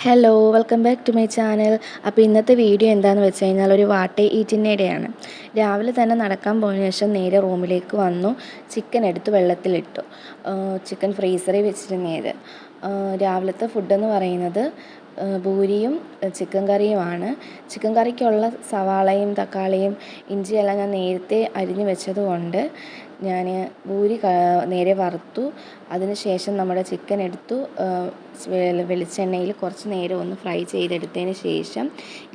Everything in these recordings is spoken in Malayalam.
Hello welcome back to my channel. അപ്പോൾ ഇന്നത്തെ വീഡിയോ എന്താണെന്ന് വെച്ച് കഴിഞ്ഞാൽ ഒരു വാട്ടേ ഈറ്റിൻ്റെയാണ്. രാവിലെ തന്നെ നടക്കാൻ പോയതിനു ശേഷം നേരെ റൂമിലേക്ക് വന്നു. ചിക്കൻ എടുത്ത് വെള്ളത്തിലിട്ടു. ചിക്കൻ ഫ്രീസറിൽ വെച്ചിരുന്നത്. രാവിലത്തെ ഫുഡെന്ന് പറയുന്നത് പൂരിയും ചിക്കൻ കറിയുമാണ്. ചിക്കൻ കറിക്കുള്ള സവാളയും തക്കാളിയും ഇഞ്ചിയെല്ലാം ഞാൻ നേരത്തെ അരിഞ്ഞു വെച്ചതുകൊണ്ട് ഞാൻ പൂരി നേരെ വറുത്തു. അതിനുശേഷം നമ്മുടെ ചിക്കൻ എടുത്തു വെളിച്ചെണ്ണയിൽ കുറച്ച് നേരം ഒന്ന് ഫ്രൈ ചെയ്തെടുത്തതിന് ശേഷം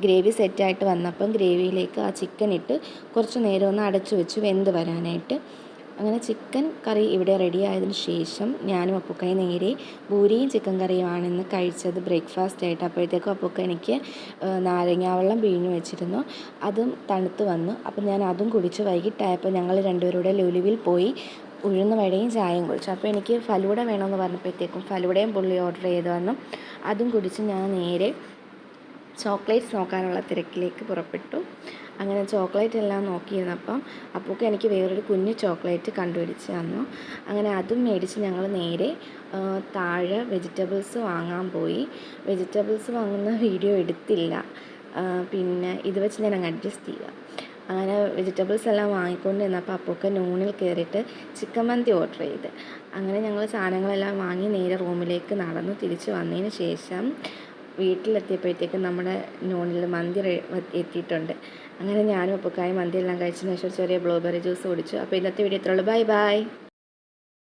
ഗ്രേവി സെറ്റായിട്ട് വന്നപ്പം ഗ്രേവിയിലേക്ക് ആ ചിക്കൻ ഇട്ട് കുറച്ച് നേരം ഒന്ന് അടച്ചു വെച്ച് വെന്ത് വരാനായിട്ട്. അങ്ങനെ ചിക്കൻ കറി ഇവിടെ റെഡി ആയതിനു ശേഷം ഞാനും അപ്പുക്കായി നേരെ പൂരിയും ചിക്കൻ കറിയുമാണ് ഇന്ന് കഴിച്ചത് ബ്രേക്ക്ഫാസ്റ്റ് ആയിട്ട്. അപ്പോഴത്തേക്കും അപ്പുക്ക എനിക്ക് നാരങ്ങാവെള്ളം പിഴിഞ്ഞു വെച്ചിരുന്നു. അതും തണുത്ത് വന്നു. അപ്പം ഞാൻ അതും കുടിച്ച് വൈകിട്ടായപ്പോൾ ഞങ്ങൾ രണ്ടുപേരുടെ ലുലുവിൽ പോയി ഉഴുന്ന് വടയും ചായയും കുടിച്ചു. അപ്പോൾ എനിക്ക് ഫലൂഡ വേണമെന്ന് പറഞ്ഞപ്പോഴത്തേക്കും ഫലൂഡയും പുള്ളി ഓർഡർ ചെയ്ത് വന്നു. അതും കുടിച്ച് ഞാൻ നേരെ ചോക്ലേറ്റ്സ് നോക്കാനുള്ള തിരക്കിലേക്ക് പുറപ്പെട്ടു. അങ്ങനെ ചോക്ലേറ്റ് എല്ലാം നോക്കിയിരുന്നപ്പം അപ്പൂക്ക് എനിക്ക് വേറൊരു കുഞ്ഞു ചോക്ലേറ്റ് കണ്ടുപിടിച്ച് തന്നു. അങ്ങനെ അതും മേടിച്ച് ഞങ്ങൾ നേരെ താഴെ വെജിറ്റബിൾസ് വാങ്ങാൻ പോയി. വെജിറ്റബിൾസ് വാങ്ങുന്ന വീഡിയോ എടുത്തില്ല, പിന്നെ ഇത് വെച്ച് ഞാൻ അങ്ങ് അഡ്ജസ്റ്റ് ചെയ്യുക. അങ്ങനെ വെജിറ്റബിൾസ് എല്ലാം വാങ്ങിക്കൊണ്ട് നിന്നപ്പോൾ അപ്പൂക്ക് നൂണിൽ കയറിയിട്ട് ചിക്കൻ മന്തി ഓർഡർ ചെയ്ത്. അങ്ങനെ ഞങ്ങൾ സാധനങ്ങളെല്ലാം വാങ്ങി നേരെ റൂമിലേക്ക് നടന്നു. തിരിച്ച് വന്നതിന് ശേഷം വീട്ടിലെത്തിയപ്പോഴത്തേക്കും നമ്മുടെ നൂണിൽ മന്തി എത്തിയിട്ടുണ്ട്. അങ്ങനെ ഞാനും അപ്പൂക്കായും മന്തി എല്ലാം കഴിച്ചതിന് ശേഷം ചെറിയ ബ്ലൂബെറി ജ്യൂസ് കുടിച്ചു. അപ്പോൾ ഇന്നത്തെ വീഡിയോ ഇത്രയുള്ളൂ. Bye by.